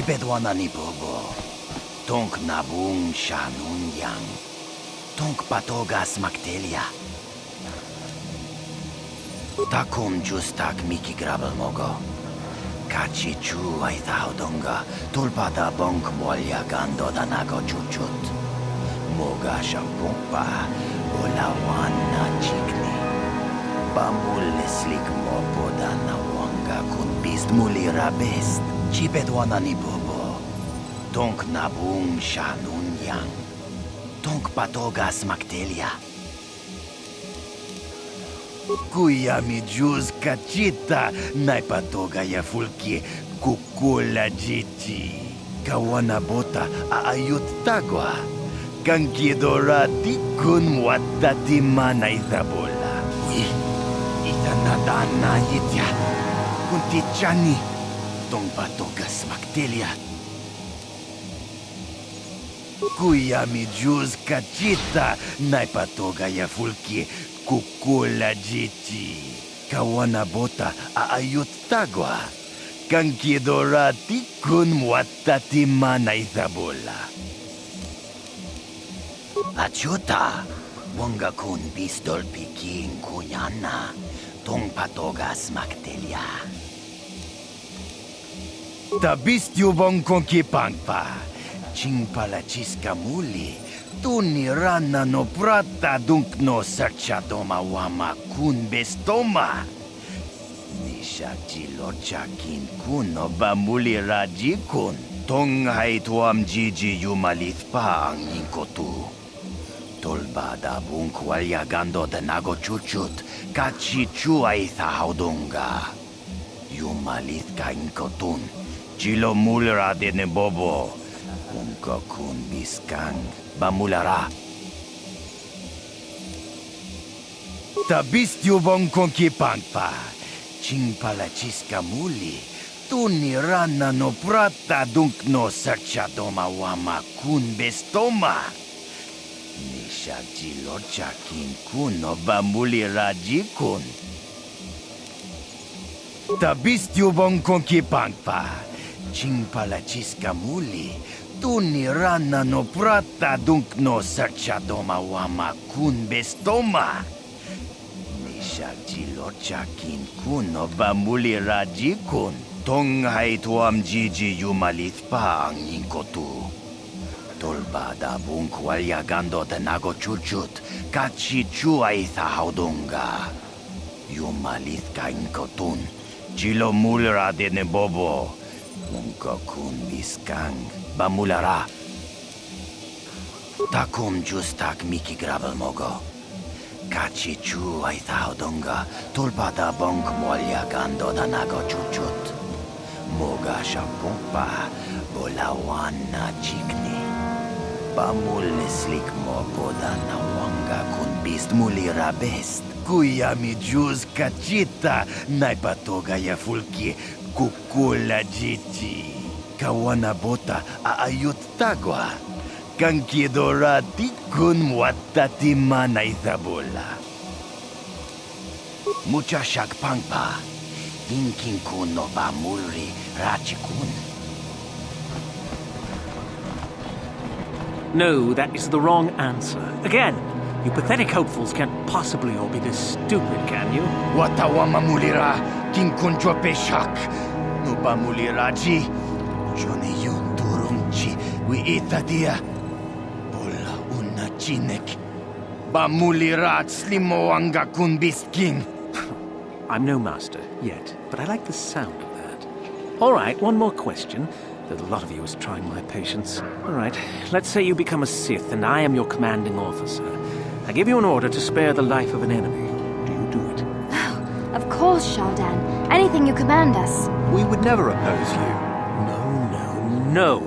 Chipedwana ni bobo. Tonk nabung shanun yang. Tonk patogas maktelia. Takum justak miki grabel mogo. Kachi chu ay taudonga. Tulpada bonk molya gando danago chuchut. Moga shampumpa. Ulawan na chikni. Bambul slik mo poda na wanga kun bist mulira best. Chipedwana ni bobo. Tonk nabung shanun yang. Tonk patogas maktelia. Kuya mi juz kachita naipatoga ya fulki kukula jiti. Kawana bota aayut tagwa. Kankidora tikun watati mana itabola. Ui, itanadana yitya. Kuntichani. Tong patogas maktelia. Kuya mi juz kachita naipatoga ya fulki kukula jiti. Kawana bota aayut tagwa. Kankidora tikun watati mana itabola. Achuta, wanga kun pistol piking kunyana, tong patogas maktelia. Tabistyo bong konki pangpa, ching pala chiska muli, tunirana no prata dunk no sarchadoma wama kun bestoma. Nisha chilocha kin kun no bamuli raji kun, tong hai tuam jiji yumalith pa ang inkotu. Tolbada bunk walya gando de nago chuchut, kachi chuay haudunga. Yumalit ka inkotun, chilo mulra de ne bobo, unka kun biskang, bamulara. Tabistyo bong konki pangpa, ching pala chiska muli, tunirana no prata dunk no sarchadoma wama kun bestoma. Nishajilocha kin kun no bambuli raji kun. Tabistyo bong konki pangpa, ching pala chiska muli, tunirana no prata dunk no sarchadoma wama kun bestoma. Nishajilocha kin kun no bambuli raji kun. Tong hai tuam jiji yumalith pa ang inkotu. Tolbada bunk walya gando de nago chuchut, kachi chuay haudunga. Yumalith ka inkotun, chilo mulra de ne bobo, unka kun biskang, bamulara. Takum justak miki grabel mogo. Kachi chuay haudunga, tolbada bunk walya gando de nago chuchut. Moga shampumpa, bolawan na chikni. Pamul slik mo poda na wanga kun bist mulira best. Kuya mi juz kachita naipatoga ya fulki kukula jiti. Kawana bota aayut tagwa. Kankidora tikun watati mana itabola. Mucha shakpangpa. Dinkin kun no bamulri rachikun. No, that is the wrong answer. Again, you pathetic hopefuls can't possibly all be this stupid, can you? Watawama mulira, kinkunjo peshak. No ba muliraji? Jone yun turumchi, wi itadia. Bola una chinek. Ba mulirat slimo anga kun bisking. I'm no master, yet, but I like the sound of that. All right, one more question. That a lot of you is trying my patience. All right, let's say you become a Sith and I am your commanding officer. I give you an order to spare the life of an enemy. Do you do it? Oh, of course, Shaldan. Anything you command us. We would never oppose you. No.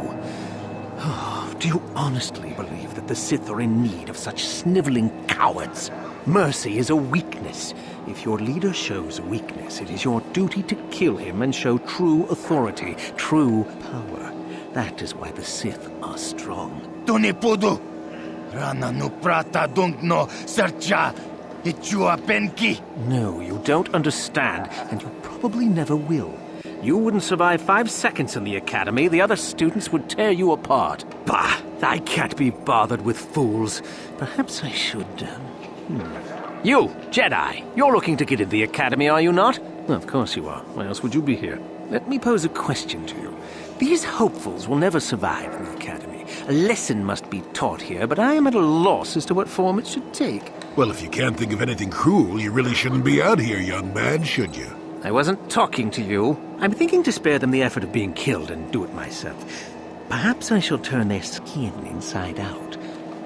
Oh, do you honestly believe that the Sith are in need of such sniveling cowards? Mercy is a weakness. If your leader shows weakness, it is your duty to kill him and show true authority, true power. That is why the Sith are strong. Tunipudu! Rana no prata dunk no sercha ichua penki. No, you don't understand, and you probably never will. You wouldn't survive 5 seconds in the Academy. The other students would tear you apart. Bah! I can't be bothered with fools. Perhaps I should, You, Jedi! You're looking to get into the Academy, are you not? Of course you are. Why else would you be here? Let me pose a question to you. These hopefuls will never survive in the Academy. A lesson must be taught here, but I am at a loss as to what form it should take. Well, if you can't think of anything cruel, you really shouldn't be out here, young man, should you? I wasn't talking to you. I'm thinking to spare them the effort of being killed and do it myself. Perhaps I shall turn their skin inside out.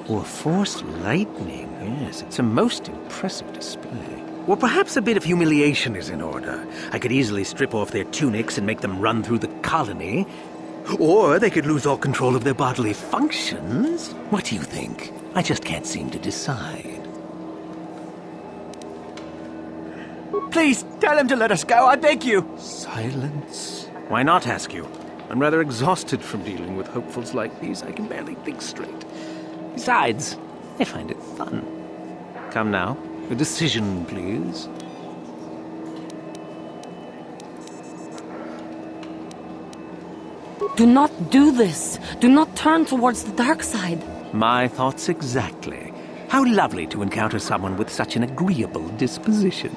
Or force lightning. Yes, it's a most impressive display. Or perhaps a bit of humiliation is in order. I could easily strip off their tunics and make them run through the colony. Or they could lose all control of their bodily functions. What do you think? I just can't seem to decide. Please, tell him to let us go, I beg you. Silence. Why not, ask you? I'm rather exhausted from dealing with hopefuls like these. I can barely think straight. Besides, I find it fun. Come now, a decision, please. Do not do this. Do not turn towards the dark side. My thoughts exactly. How lovely to encounter someone with such an agreeable disposition.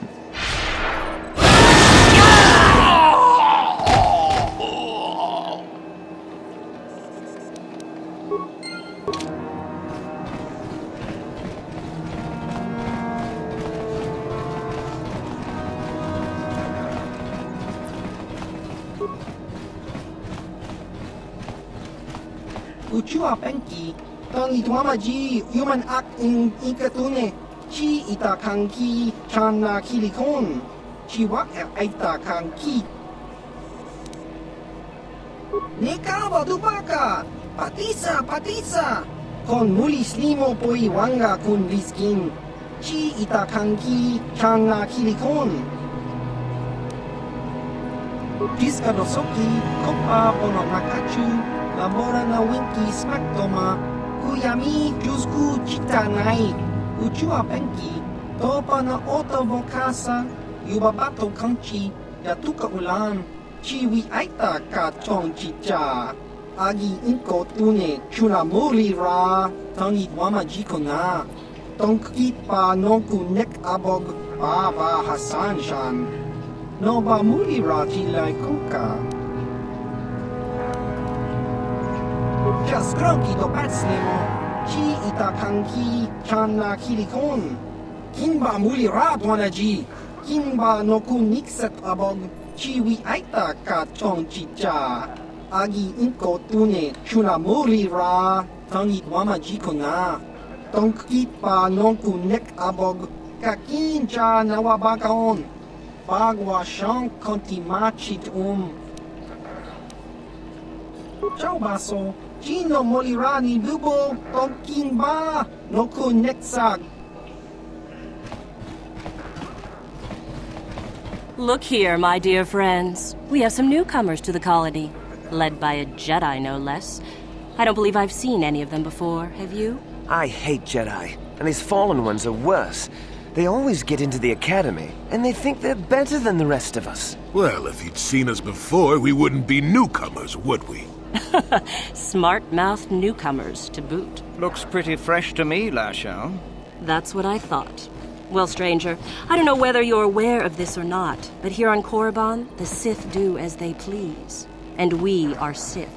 Uchua penki, tangi tuamaji, human act in ikatune, chi itakanki, chana kilikon, chi wak itakanki. Nekaba dupaka, patisa, kon mulis limo poi wanga kun riskin, chi itakanki, chana kilikon. Piska dosoki, kopa ono nakachu, Labora na winki smaktoma, kuyami jusku chitanai, uchua penki, topa na ota vokasa, yubabato kanchi, yatuka ulan, chiwi aita ka chong chicha, agi inko tune, chunamuri ra, tangi wama jiko na, tongki pa nonku nek abog, baba Hasan shan, no ba muri ra tilai kuka. Just grunky to batslemo, chi itakanki chana kilikon. Kinba muli rat wanaji, kinba no kun nikset abog, chi wi aita ka chong chicha. Agi inko tune chuna muri ra, tangi wama jiko na. Tonki pa non kun nek abog, kakincha na wabakaon. Bagwa shank konti machit Ciao baso. Chino molirani bubo tonkin ba no kuneksag. Look here, my dear friends. We have some newcomers to the colony, led by a Jedi, no less. I don't believe I've seen any of them before, have you? I hate Jedi, and these fallen ones are worse. They always get into the Academy, and they think they're better than the rest of us. Well, if you'd seen us before, we wouldn't be newcomers, would we? Smart-mouthed newcomers, to boot. Looks pretty fresh to me, Lashao. That's what I thought. Well, stranger, I don't know whether you're aware of this or not, but here on Korriban, the Sith do as they please. And we are Sith.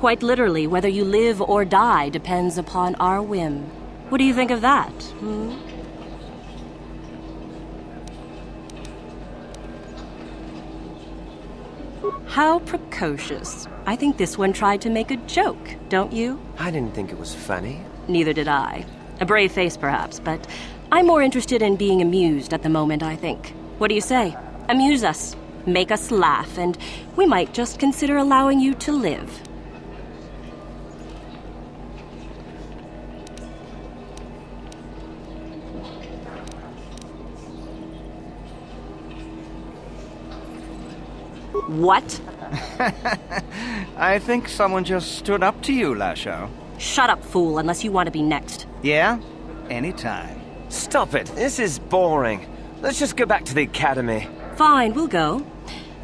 Quite literally, whether you live or die depends upon our whim. What do you think of that, How precocious. I think this one tried to make a joke, don't you? I didn't think it was funny. Neither did I. A brave face, perhaps, but I'm more interested in being amused at the moment, I think. What do you say? Amuse us, make us laugh, and we might just consider allowing you to live. What? I think someone just stood up to you, Lashao. Shut up, fool, unless you want to be next. Yeah? Anytime. Stop it. This is boring. Let's just go back to the Academy. Fine, we'll go.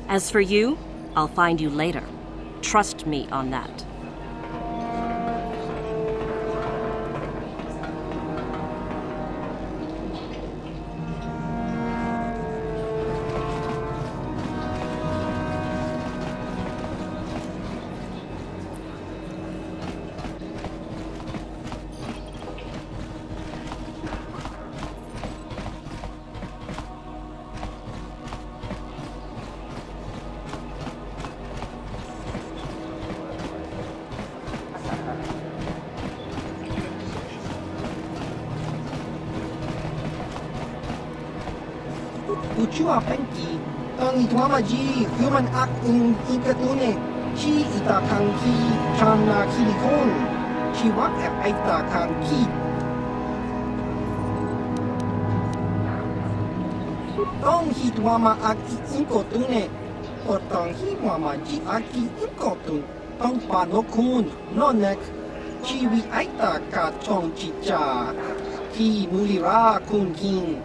As for you, I'll find you later. Trust me on that. Uchua penki, tangi tuamaji, human act in ikatune, chi ita kanki, chana kilikon, chi wak aita kanki. Tong hi tuama aki inkotune, o tong hi muama ji aki inkotun, tong panokun, nonek, chi wi aita ka chong chicha, ki mulira kun king.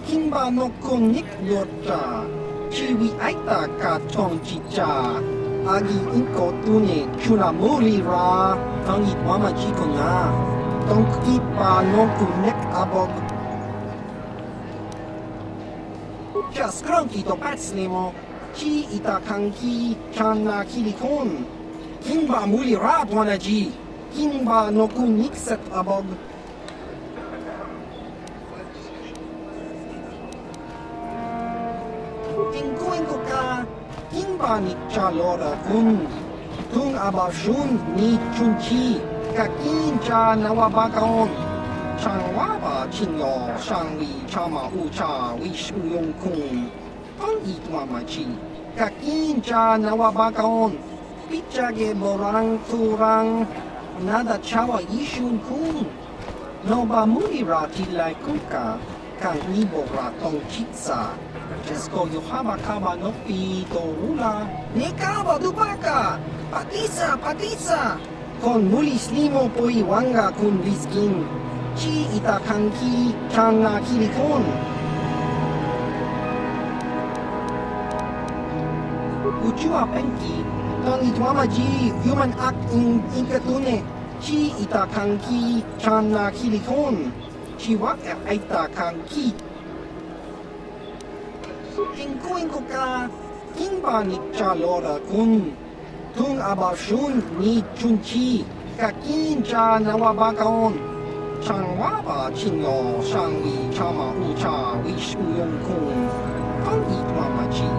Kimba no konik lota, chiwi aita ka chong chicha, agi inko tune chuna muli ra, tangi mama chiko na, tong kipa no kunek abog. Just cronky to patslemo, chi ita kanki chana kilikon, kimba muli ra dwanaji, kimba no kunik set abog. Kimba ni chalora kun, tung abashun ni chunchi, kakin cha nawabakaon, changwaba chinyo, shangwi chama ucha, wish uyong kun, tong itwamachi, kakin cha nawabakaon, pichage borang turang, nada chawa ishun kun, noba mulira tilay kuka, kang ibora tong chitsa. Chesko yohama kaba no pito ula. Nekaba dubaka! Patisa! Patisa! Kon mulis limo po iwanga kun liskin. Chi ita kanki changa kilikon. Uchua penki. Tang itwamaji human act in ikatune. Chi ita kanki changa kilikon. Chi wak aita kanki. Ingkuin ko ka, kimba ni chalora kun, tung abashun ni chunchi, kakin cha nawabakaon, changwaba chinyo, shangwi chama ucha, wish uyong kun, tong itwamachi.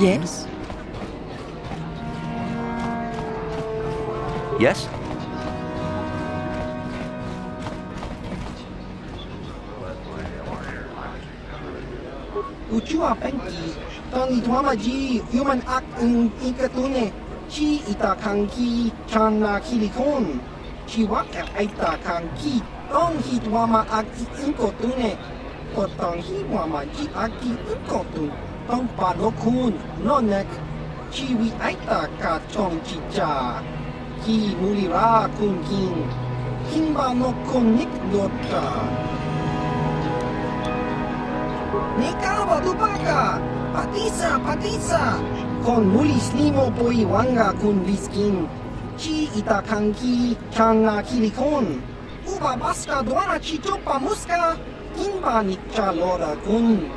Yes? Yes? Uchua penki, tangi tuamaji human act in ikatune, chi ita kanki chana kilikon, chi wak aita kanki, tong hi tuama aki inkotune, o tong hi muama ji aki inkotun, tong panokun, nonek, chi wi aita ka chong chicha, ki mulira kun king, kimba no konik lota. Nekaba dubaka! Patisa! Patisa! Kon mulis limo po iwanga kun liskin. Chi ita kanki changa kilikon. Uba baska duana chitopa muska. Kimba ni chalora kun.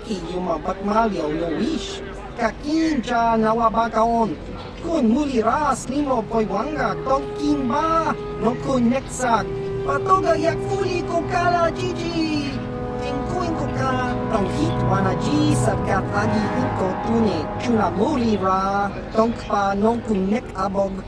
Kiyuma batmalyaw no wish. Kakin cha nawabakaon. Kun muli ras limo po iwanga tong kimba. No kun neksak. Patoga yak fuli ko kala jiji. Ingkuin ko ka, tong hitwana ji sabkat agi inko tune, chuna muli ra, tong pa nong kunek abog.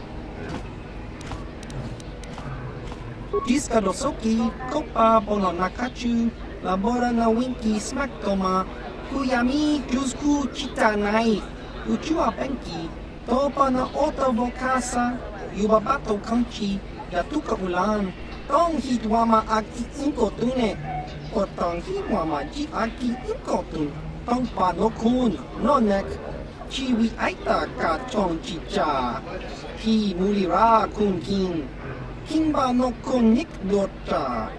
Jiska dosoki, kopa pono nakachu, labora na winki smaktoma, kuyami jusku chitanai, uchua penki, topa na ota vokasa, yubabato kanchi, yatuka ulan, tong hitwama ag iinkotune, o tong hitwama ji aki inkotun, tong panokun, nonek, chiwi aita ka chong chicha, hi mulira kun king, kimba no konik dota.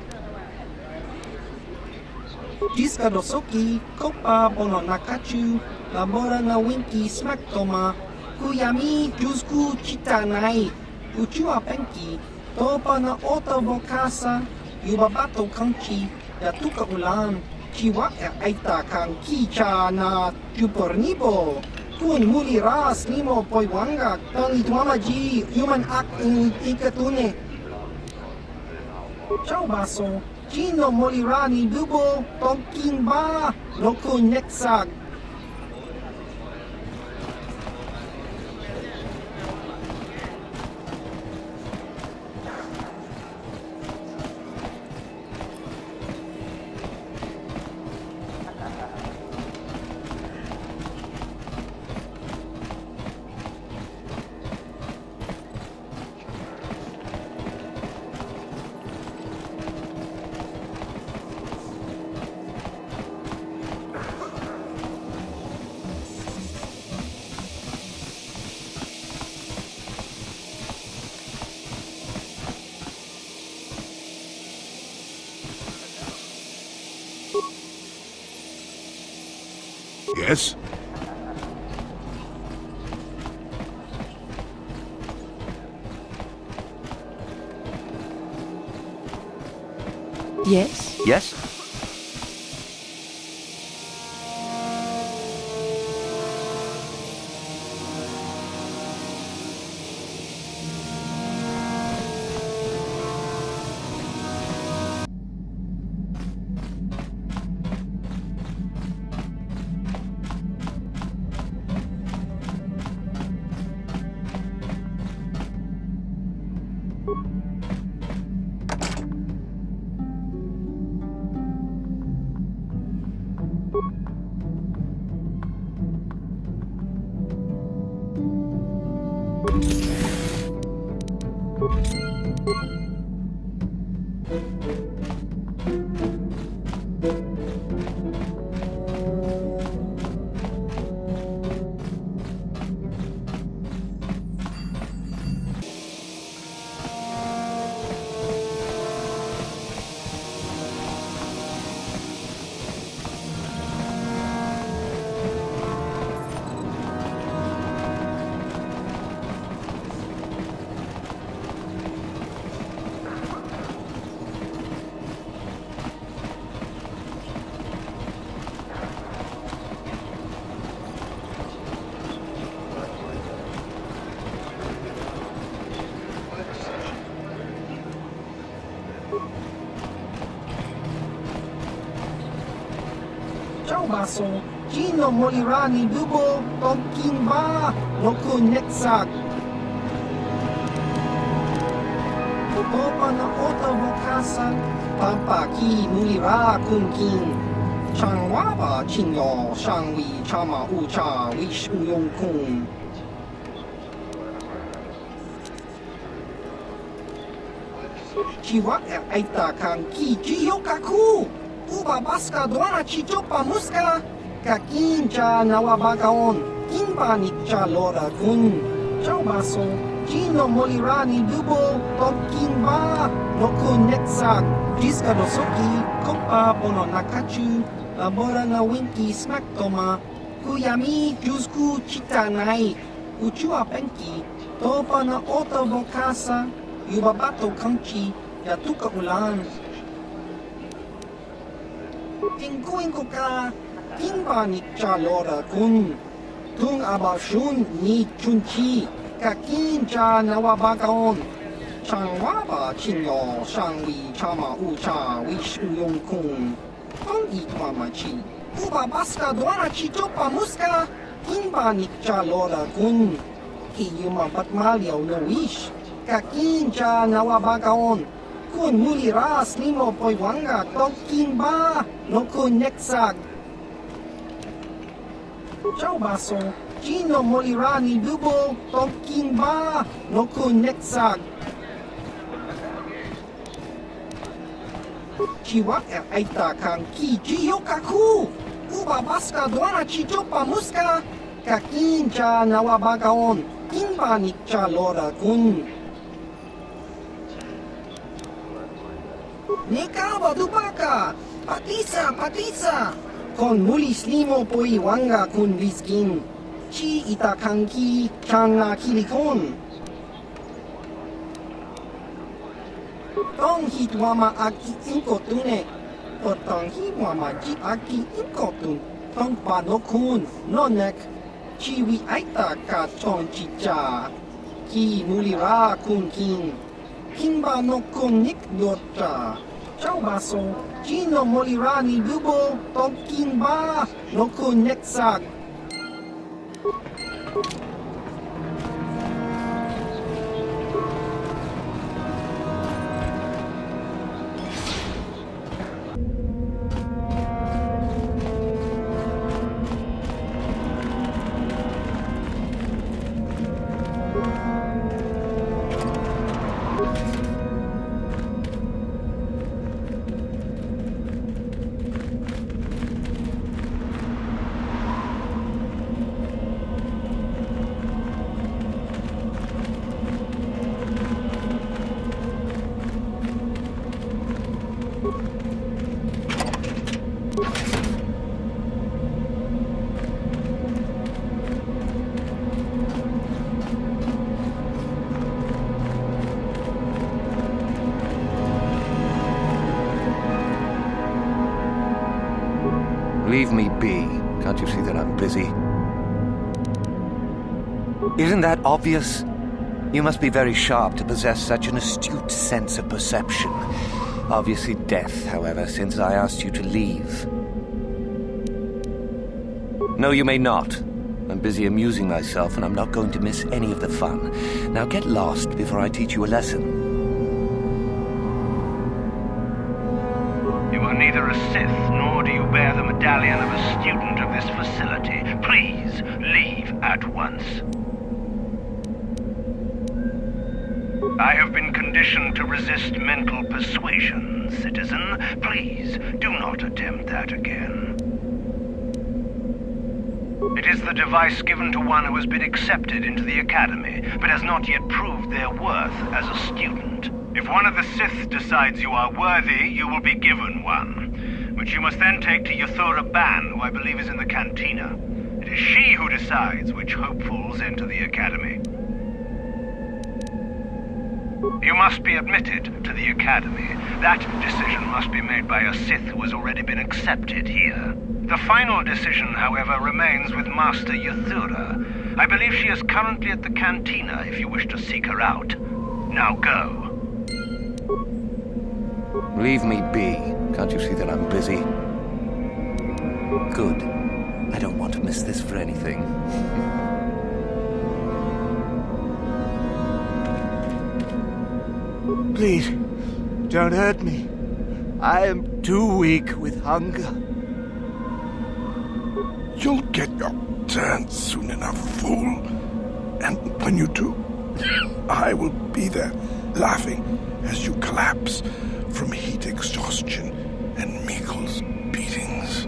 Jiska dosoki, kopa bono nakachu, labora na winki smaktoma, kuyami jusku chitanai, uchua penki, topa na ota vokasa, yubabato kanchi, yatuka ulan, chiwa aita kang kicha na jupornibo, tun mulira slimo poiwanga, tang itwamaji, human ak ikatune. Ciao baso, Chino molirani bubo, tongking ba, loko neksag. Yes? Yes? Yes? Ciao baso, Chino molirani bubo, tongking ba, loko neksag. Topa na ota vokasa, pampa ki mulira kunking. Changwa ba chinyo, shangwi chama ucha, wish uyong kung. Chiwa aita kang ki chiyokaku. Uba baska doana chichopa muska, kakincha nawabagaon, kimba nikcha lora kun. Ciao baso, Chino molirani dubo, tongkimba, loko neksag, jiska dosoki, kopa bono nakachu, labora na winki smaktoma, kuyami jusku chitanai, uchua penki, topa na ota vokasa, yubabato kanchi, yatuka ulan. Tingkuin ko ka, kimba ni Chalora kun. Tung abashun ni chunchi, kakin cha nawabagaon. Changwaba chinyo, shangwi chama ucha, wish uyong kun. Tong itwamachi, uba baska doana chichopa muska, kimba ni Chalora kun. Hiyuma batmalyaw no wish, kakin cha nawabagaon. kun mulira snimo poiwanga tokin ba no kun neksak. Ciao baso, Gino mulira ni bubo tokin ba no kun neksak. Chiwa aita kang ki jiyokaku. Uba baska doana chichopa muska. Kakin cha nawabagaon. Kinba nikcha lora kun. Nikawa dubaka. Patisa. Kon mulis limo poi wanga kun viskin. Chi itakanki changa kilikon. Tong hit wama aki inkotune. Potong hi wama ji aki inkotun. Tong panokun nonek. Chiwi aita ka chon chicha. Ki mulira kun kin. Kinba no kun nik dota. Ciao baso. Gino mulira ni bubo. Tong kinba no kun neksak. Leave me be. Can't you see that I'm busy? Isn't that obvious? You must be very sharp to possess such an astute sense of perception. Obviously death, however, since I asked you to leave. No, you may not. I'm busy amusing myself, and I'm not going to miss any of the fun. Now get lost before I teach you a lesson. You are neither a Sith, nor do you bear the medallion of a student of this facility. Please, leave at once. I have been conditioned to resist mental persuasion, citizen. Please, do not attempt that again. It is the device given to one who has been accepted into the Academy, but has not yet proved their worth as a student. If one of the Sith decides you are worthy, you will be given one, which you must then take to Yathura Ban, who I believe is in the cantina. It is she who decides which hopefuls enter the Academy. You must be admitted to the Academy. That decision must be made by a Sith who has already been accepted here. The final decision, however, remains with Master Yathura. I believe she is currently at the cantina if you wish to seek her out. Now go. Leave me be. Can't you see that I'm busy? Good. I don't want to miss this for anything. Please, don't hurt me. I am too weak with hunger. You'll get your turn soon enough, fool. And when you do, I will be there, laughing as you collapse from heat exhaustion and Mikkel's beatings.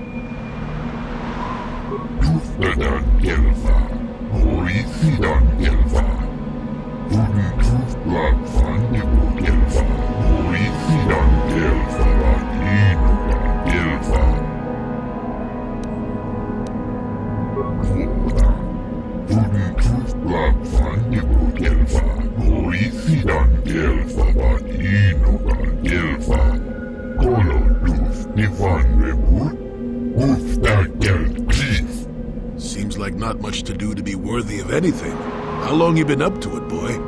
Seems like not much to do to be worthy of anything. How long you been up to it, boy?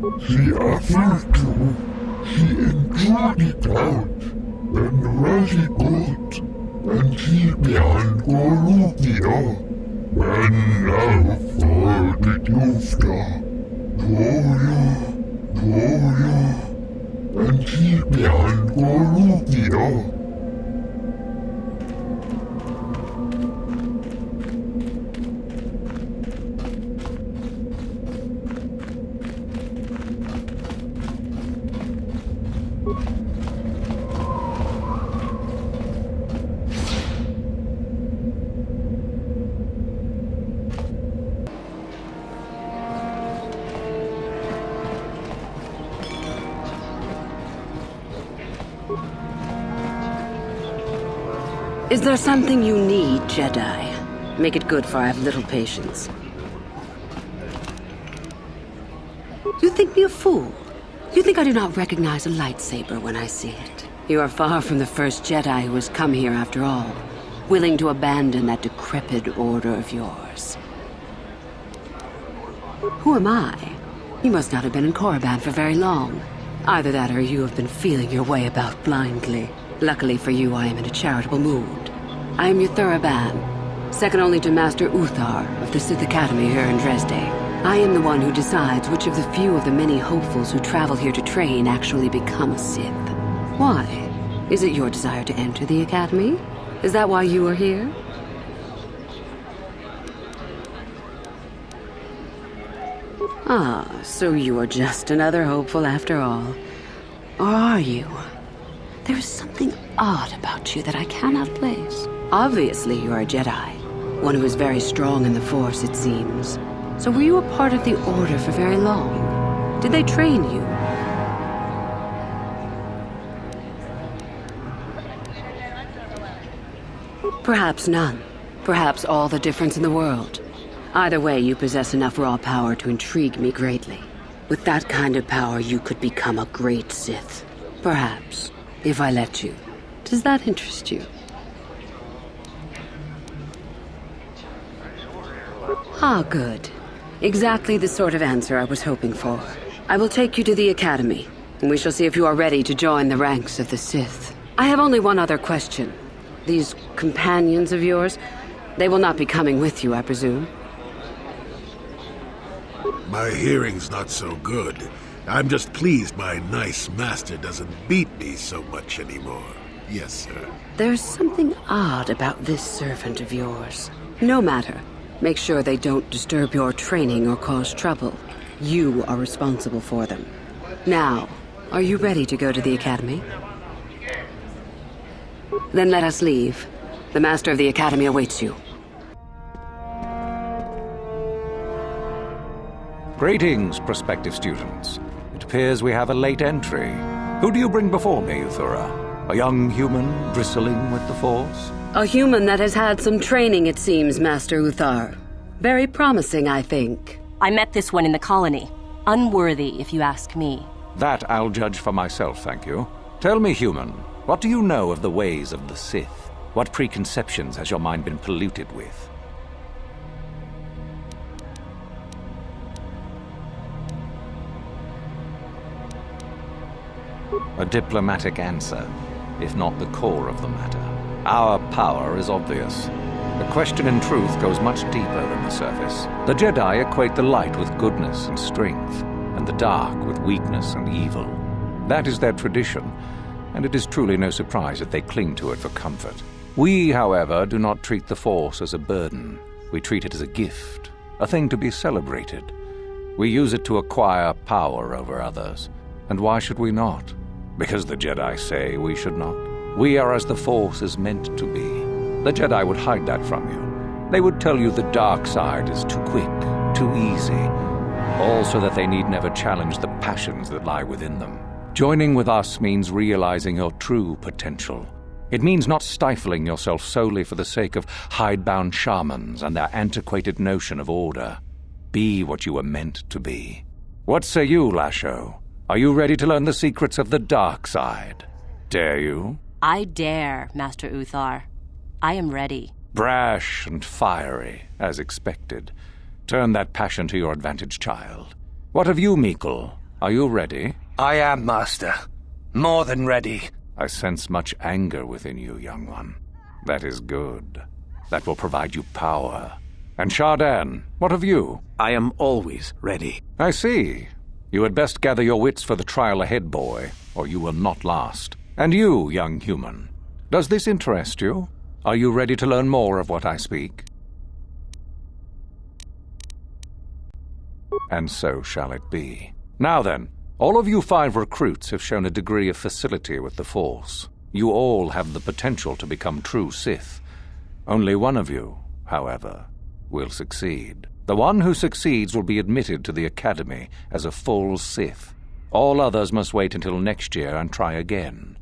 She offered to. She enjoyed it out. And really good. And she began Gorukio. And now for the Dufta. Gloria. And she began Gorukio. Is there something you need, Jedi? Make it good, for I have little patience. You think me a fool? You think I do not recognize a lightsaber when I see it? You are far from the first Jedi who has come here after all, willing to abandon that decrepit order of yours. Who am I? You must not have been in Korriban for very long. Either that or you have been feeling your way about blindly. Luckily for you, I am in a charitable mood. I am your Thuraban, second only to Master Uthar of the Sith Academy here in Dresde. I am the one who decides which of the few of the many hopefuls who travel here to train actually become a Sith. Why? Is it your desire to enter the Academy? Is that why you are here? Ah, so you are just another hopeful after all. Or are you? There is something odd about you that I cannot place. Obviously, you are a Jedi. One who is very strong in the Force, it seems. So were you a part of the Order for very long? Did they train you? Perhaps none. Perhaps all the difference in the world. Either way, you possess enough raw power to intrigue me greatly. With that kind of power, you could become a great Sith. Perhaps. If I let you. Does that interest you? Ah, good. Exactly the sort of answer I was hoping for. I will take you to the Academy, and we shall see if you are ready to join the ranks of the Sith. I have only one other question. These companions of yours, they will not be coming with you, I presume? My hearing's not so good. I'm just pleased my nice master doesn't beat me so much anymore. Yes, sir. There's something odd about this servant of yours. No matter. Make sure they don't disturb your training or cause trouble. You are responsible for them. Now, are you ready to go to the Academy? Then let us leave. The Master of the Academy awaits you. Greetings, prospective students. It appears we have a late entry. Who do you bring before me, Uthura? A young human bristling with the Force? A human that has had some training, it seems, Master Uthar. Very promising, I think. I met this one in the colony. Unworthy, if you ask me. That I'll judge for myself, thank you. Tell me, human, what do you know of the ways of the Sith? What preconceptions has your mind been polluted with? A diplomatic answer, if not the core of the matter. Our power is obvious. The question in truth goes much deeper than the surface. The Jedi equate the light with goodness and strength, and the dark with weakness and evil. That is their tradition, and it is truly no surprise that they cling to it for comfort. We, however, do not treat the Force as a burden. We treat it as a gift, a thing to be celebrated. We use it to acquire power over others. And why should we not? Because the Jedi say we should not. We are as the Force is meant to be. The Jedi would hide that from you. They would tell you the dark side is too quick, too easy, all so that they need never challenge the passions that lie within them. Joining with us means realizing your true potential. It means not stifling yourself solely for the sake of hidebound shamans and their antiquated notion of order. Be what you were meant to be. What say you, Lasho? Are you ready to learn the secrets of the dark side? Dare you? I dare, Master Uthar. I am ready. Brash and fiery, as expected. Turn that passion to your advantage, child. What of you, Meekle? Are you ready? I am, Master. More than ready. I sense much anger within you, young one. That is good. That will provide you power. And Shardan, what of you? I am always ready. I see. You had best gather your wits for the trial ahead, boy, or you will not last. And you, young human, does this interest you? Are you ready to learn more of what I speak? And so shall it be. Now then, all of you 5 recruits have shown a degree of facility with the Force. You all have the potential to become true Sith. Only one of you, however, will succeed. The one who succeeds will be admitted to the Academy as a full Sith. All others must wait until next year and try again,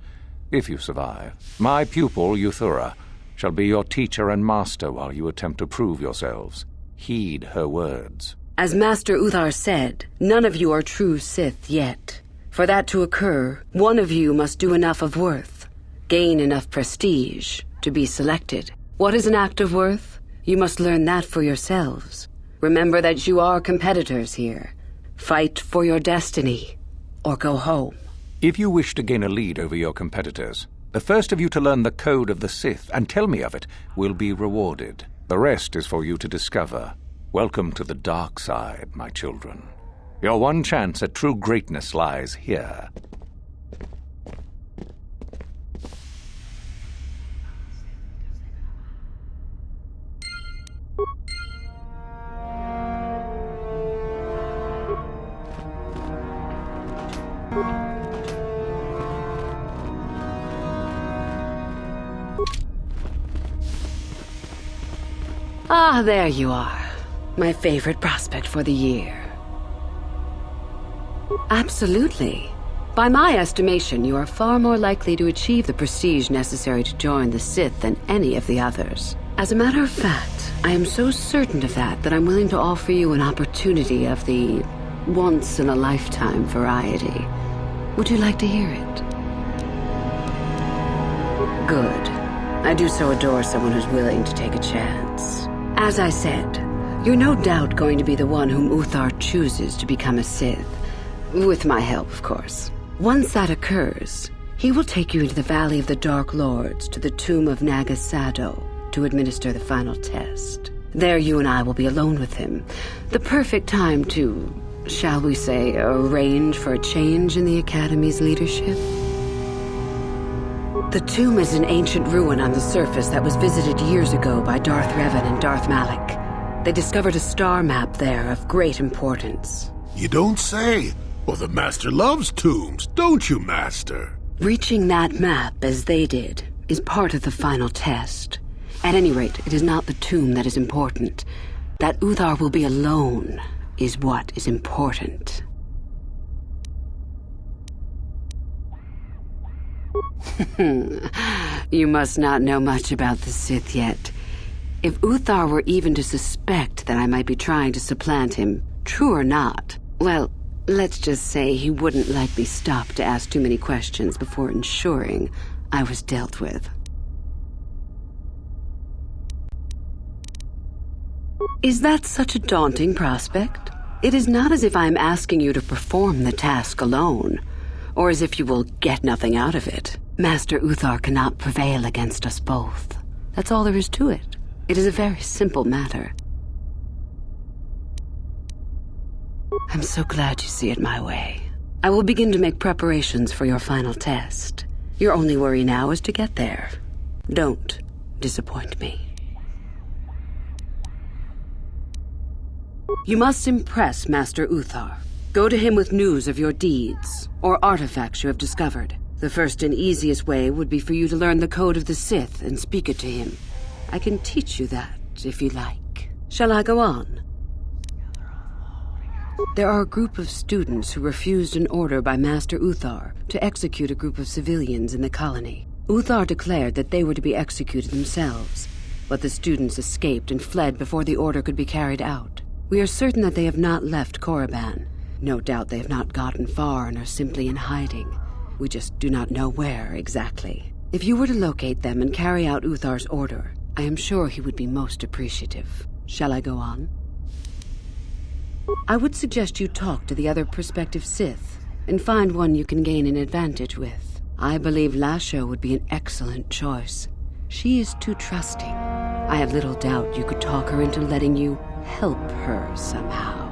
if you survive. My pupil, Euthura, shall be your teacher and master while you attempt to prove yourselves. Heed her words. As Master Uthar said, none of you are true Sith yet. For that to occur, one of you must do enough of worth, gain enough prestige, to be selected. What is an act of worth? You must learn that for yourselves. Remember that you are competitors here. Fight for your destiny, or go home. If you wish to gain a lead over your competitors, the first of you to learn the code of the Sith and tell me of it will be rewarded. The rest is for you to discover. Welcome to the dark side, my children. Your one chance at true greatness lies here. Ah, there you are. My favorite prospect for the year. Absolutely. By my estimation, you are far more likely to achieve the prestige necessary to join the Sith than any of the others. As a matter of fact, I am so certain of that I'm willing to offer you an opportunity of the once-in-a-lifetime variety. Would you like to hear it? Good. I do so adore someone who's willing to take a chance. As I said, you're no doubt going to be the one whom Uthar chooses to become a Sith. With my help, of course. Once that occurs, he will take you into the Valley of the Dark Lords to the tomb of Nagasado to administer the final test. There you and I will be alone with him. The perfect time to, shall we say, arrange for a change in the Academy's leadership. The tomb is an ancient ruin on the surface that was visited years ago by Darth Revan and Darth Malak. They discovered a star map there of great importance. You don't say. Well, the Master loves tombs, don't you, Master? Reaching that map, as they did, is part of the final test. At any rate, it is not the tomb that is important. That Uthar will be alone is what is important. You must not know much about the Sith yet. If Uthar were even to suspect that I might be trying to supplant him, true or not, well, let's just say he wouldn't likely stop to ask too many questions before ensuring I was dealt with. Is that such a daunting prospect? It is not as if I am asking you to perform the task alone, or as if you will get nothing out of it. Master Uthar cannot prevail against us both. That's all there is to it. It is a very simple matter. I'm so glad you see it my way. I will begin to make preparations for your final test. Your only worry now is to get there. Don't disappoint me. You must impress Master Uthar. Go to him with news of your deeds, or artifacts you have discovered. The first and easiest way would be for you to learn the code of the Sith and speak it to him. I can teach you that, if you like. Shall I go on? There are a group of students who refused an order by Master Uthar to execute a group of civilians in the colony. Uthar declared that they were to be executed themselves, but the students escaped and fled before the order could be carried out. We are certain that they have not left Korriban. No doubt they have not gotten far and are simply in hiding. We just do not know where exactly. If you were to locate them and carry out Uthar's order, I am sure he would be most appreciative. Shall I go on? I would suggest you talk to the other prospective Sith and find one you can gain an advantage with. I believe Lasho would be an excellent choice. She is too trusting. I have little doubt you could talk her into letting you help her somehow.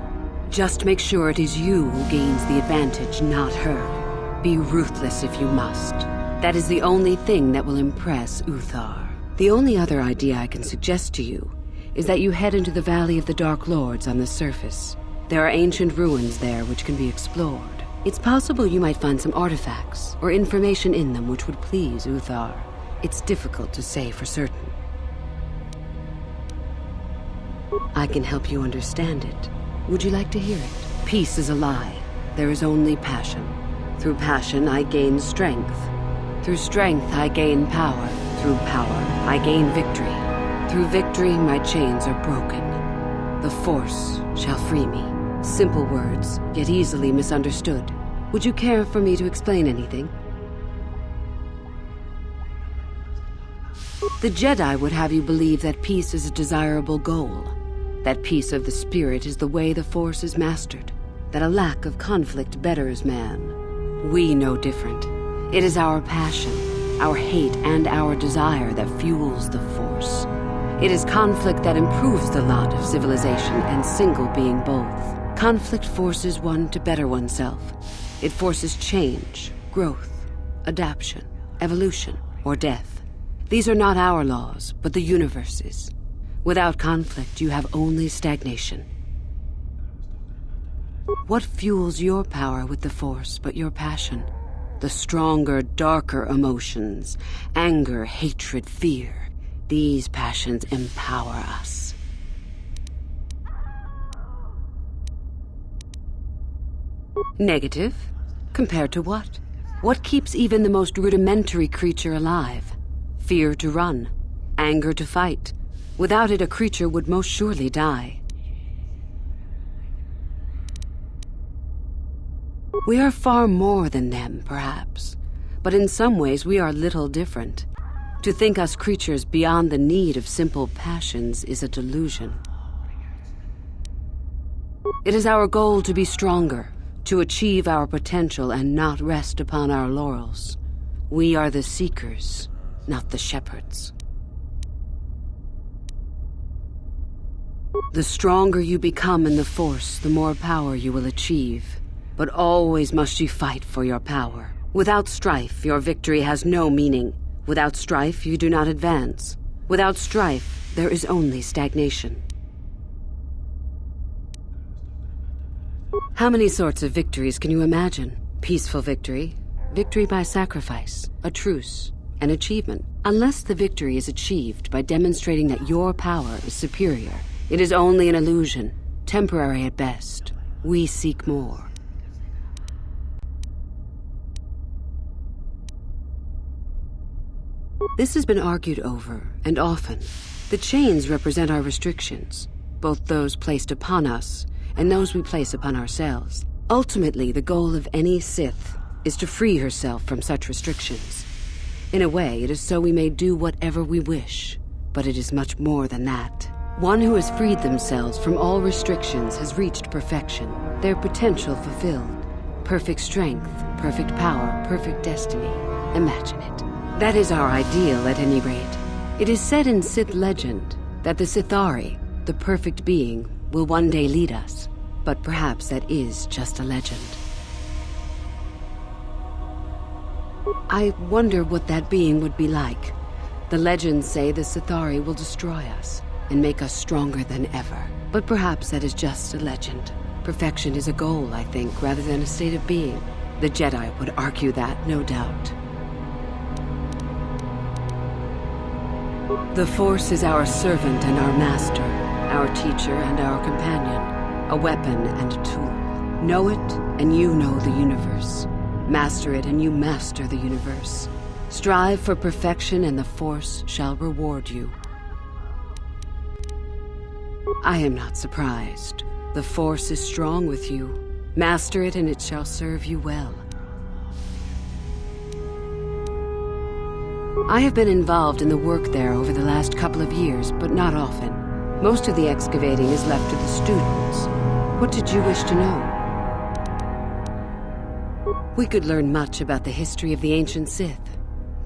Just make sure it is you who gains the advantage, not her. Be ruthless if you must. That is the only thing that will impress Uthar. The only other idea I can suggest to you is that you head into the Valley of the Dark Lords on the surface. There are ancient ruins there which can be explored. It's possible you might find some artifacts or information in them which would please Uthar. It's difficult to say for certain. I can help you understand it. Would you like to hear it? Peace is a lie. There is only passion. Through passion, I gain strength. Through strength, I gain power. Through power, I gain victory. Through victory, my chains are broken. The Force shall free me. Simple words, yet easily misunderstood. Would you care for me to explain anything? The Jedi would have you believe that peace is a desirable goal. That peace of the spirit is the way the Force is mastered. That a lack of conflict betters man. We know different. It is our passion, our hate, and our desire that fuels the Force. It is conflict that improves the lot of civilization and single being both. Conflict forces one to better oneself. It forces change, growth, adaptation, evolution, or death. These are not our laws, but the universe's. Without conflict, you have only stagnation. What fuels your power with the Force but your passion? The stronger, darker emotions. Anger, hatred, fear. These passions empower us. Negative? Compared to what? What keeps even the most rudimentary creature alive? Fear to run. Anger to fight. Without it, a creature would most surely die. We are far more than them, perhaps. But in some ways, we are little different. To think us creatures beyond the need of simple passions is a delusion. It is our goal to be stronger, to achieve our potential and not rest upon our laurels. We are the seekers, not the shepherds. The stronger you become in the Force, the more power you will achieve. But always must you fight for your power. Without strife, your victory has no meaning. Without strife, you do not advance. Without strife, there is only stagnation. How many sorts of victories can you imagine? Peaceful victory, victory by sacrifice, a truce, an achievement. Unless the victory is achieved by demonstrating that your power is superior, it is only an illusion, temporary at best. We seek more. This has been argued over, and often. The chains represent our restrictions, both those placed upon us and those we place upon ourselves. Ultimately, the goal of any Sith is to free herself from such restrictions. In a way, it is so we may do whatever we wish, but it is much more than that. One who has freed themselves from all restrictions has reached perfection, their potential fulfilled. Perfect strength, perfect power, perfect destiny. Imagine it. That is our ideal, at any rate. It is said in Sith legend that the Sithari, the perfect being, will one day lead us. But perhaps that is just a legend. I wonder what that being would be like. The legends say the Sithari will destroy us and make us stronger than ever. But perhaps that is just a legend. Perfection is a goal, I think, rather than a state of being. The Jedi would argue that, no doubt. The Force is our servant and our master, our teacher and our companion, a weapon and a tool. Know it, and you know the universe. Master it, and you master the universe. Strive for perfection, and the Force shall reward you. I am not surprised. The Force is strong with you. Master it, and it shall serve you well. I have been involved in the work there over the last couple of years, but not often. Most of the excavating is left to the students. What did you wish to know? We could learn much about the history of the ancient Sith,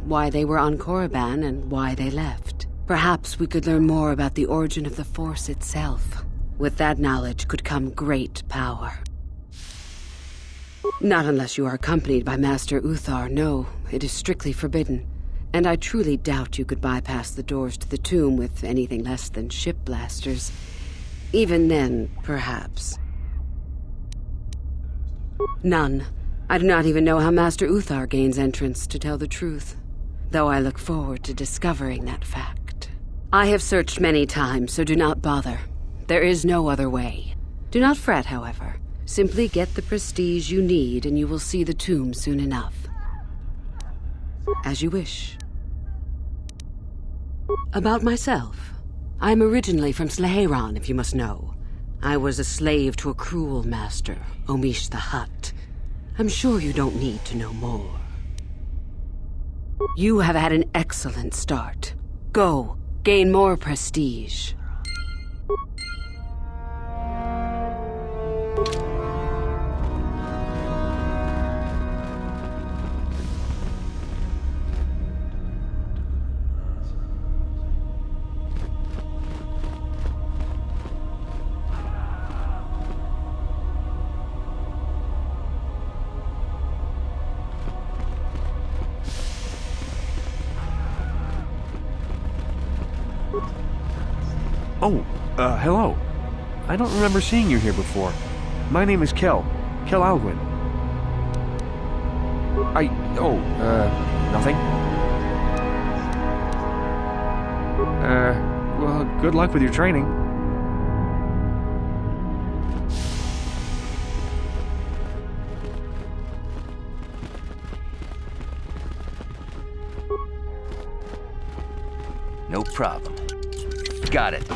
why they were on Korriban and why they left. Perhaps we could learn more about the origin of the Force itself. With that knowledge could come great power. Not unless you are accompanied by Master Uthar. No, it is strictly forbidden. And I truly doubt you could bypass the doors to the tomb with anything less than ship blasters. Even then, perhaps. None. I do not even know how Master Uthar gains entrance, to tell the truth. Though I look forward to discovering that fact. I have searched many times, so do not bother. There is no other way. Do not fret, however. Simply get the prestige you need, and you will see the tomb soon enough. As you wish. About myself. I am originally from Sleheyron, if you must know. I was a slave to a cruel master, Omish the Hutt. I'm sure you don't need to know more. You have had an excellent start. Go, gain more prestige. Oh, hello. I don't remember seeing you here before. My name is Kel Alwyn. Nothing. Well, good luck with your training. No problem. Got it.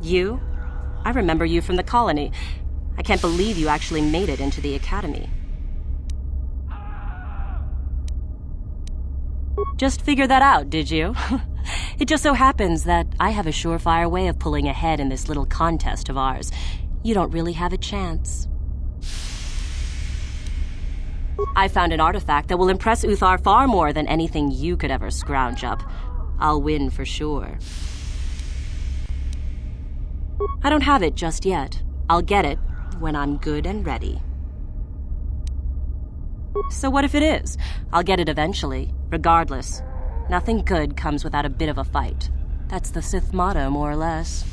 You? I remember you from the colony. I can't believe you actually made it into the Academy. Just figured that out, did you? It just so happens that I have a surefire way of pulling ahead in this little contest of ours. You don't really have a chance. I found an artifact that will impress Uthar far more than anything you could ever scrounge up. I'll win for sure. I don't have it just yet. I'll get it when I'm good and ready. So what if it is? I'll get it eventually, regardless. Nothing good comes without a bit of a fight. That's the Sith motto, more or less.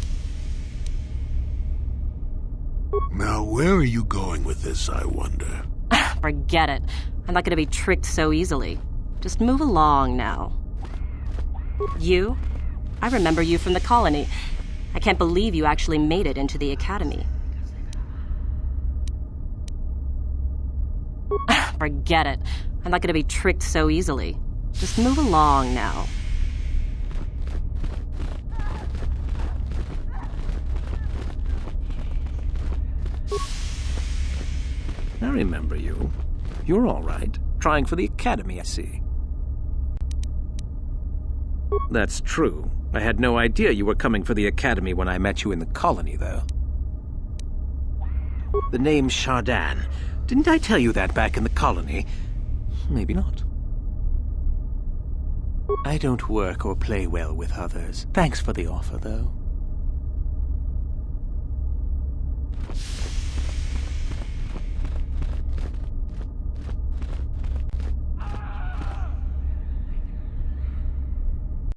Now, where are you going with this, I wonder? Forget it. I'm not gonna be tricked so easily. Just move along now. You? I remember you from the colony. I can't believe you actually made it into the Academy. Forget it. I'm not gonna be tricked so easily. Just move along now. I remember you. You're all right. Trying for the Academy, I see. That's true. I had no idea you were coming for the Academy when I met you in the colony, though. The name's Shardan. Didn't I tell you that back in the colony? Maybe not. I don't work or play well with others. Thanks for the offer, though.